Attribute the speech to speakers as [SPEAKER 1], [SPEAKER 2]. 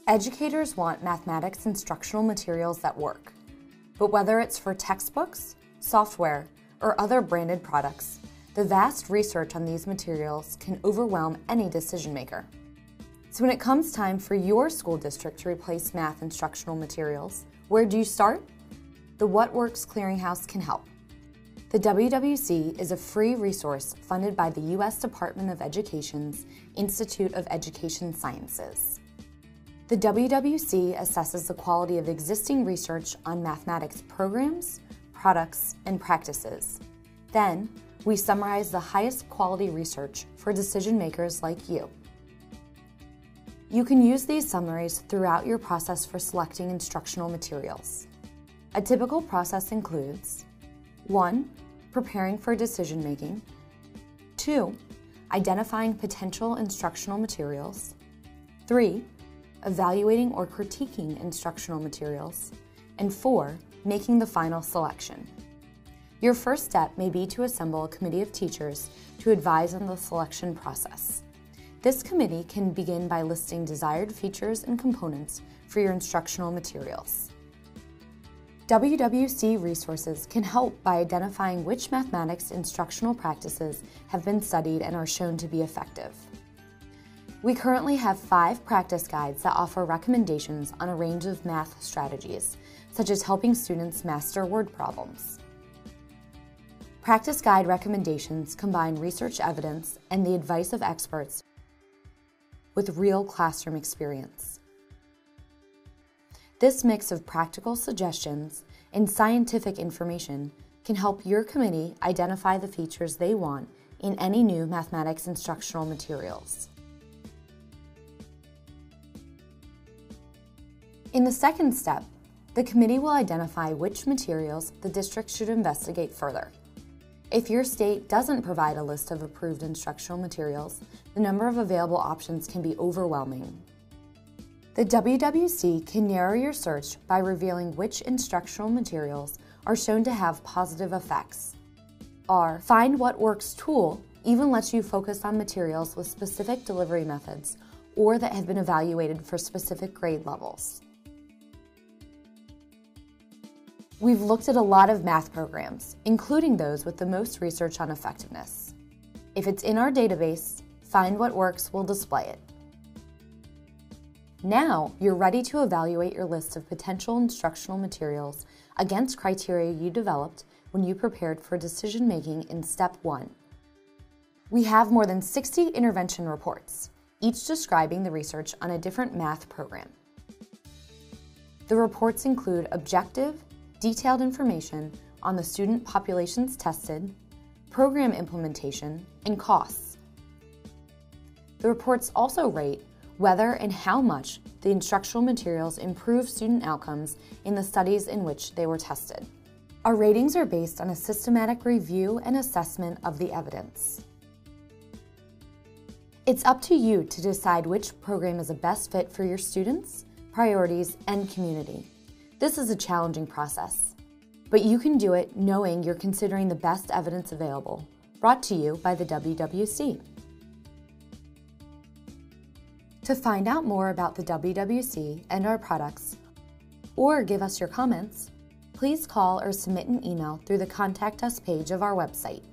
[SPEAKER 1] Educators want mathematics instructional materials that work. But whether it's for textbooks, software, or other branded products, the vast research on these materials can overwhelm any decision maker. So when it comes time for your school district to replace math instructional materials, where do you start? The What Works Clearinghouse can help. The WWC is a free resource funded by the U.S. Department of Education's Institute of Education Sciences. The WWC assesses the quality of existing research on mathematics programs, products, and practices. Then, we summarize the highest quality research for decision makers like you. You can use these summaries throughout your process for selecting instructional materials. A typical process includes 1. Preparing for decision making. 2. Identifying potential instructional materials. 3. Evaluating or critiquing instructional materials. And 4. Making the final selection. Your first step may be to assemble a committee of teachers to advise on the selection process. This committee can begin by listing desired features and components for your instructional materials. WWC resources can help by identifying which mathematics instructional practices have been studied and are shown to be effective. We currently have 5 practice guides that offer recommendations on a range of math strategies, such as helping students master word problems. Practice guide recommendations combine research evidence and the advice of experts with real classroom experience. This mix of practical suggestions and scientific information can help your committee identify the features they want in any new mathematics instructional materials. In the second step, the committee will identify which materials the district should investigate further. If your state doesn't provide a list of approved instructional materials, the number of available options can be overwhelming. The WWC can narrow your search by revealing which instructional materials are shown to have positive effects. Our Find What Works tool even lets you focus on materials with specific delivery methods or that have been evaluated for specific grade levels. We've looked at a lot of math programs, including those with the most research on effectiveness. If it's in our database, Find What Works will display it. Now, you're ready to evaluate your list of potential instructional materials against criteria you developed when you prepared for decision-making in Step 1. We have more than 60 intervention reports, each describing the research on a different math program. The reports include objective, detailed information on the student populations tested, program implementation, and costs. The reports also rate whether and how much the instructional materials improve student outcomes in the studies in which they were tested. Our ratings are based on a systematic review and assessment of the evidence. It's up to you to decide which program is a best fit for your students, priorities, and community. This is a challenging process, but you can do it knowing you're considering the best evidence available, brought to you by the WWC. To find out more about the WWC and our products, or give us your comments, please call or submit an email through the Contact Us page of our website.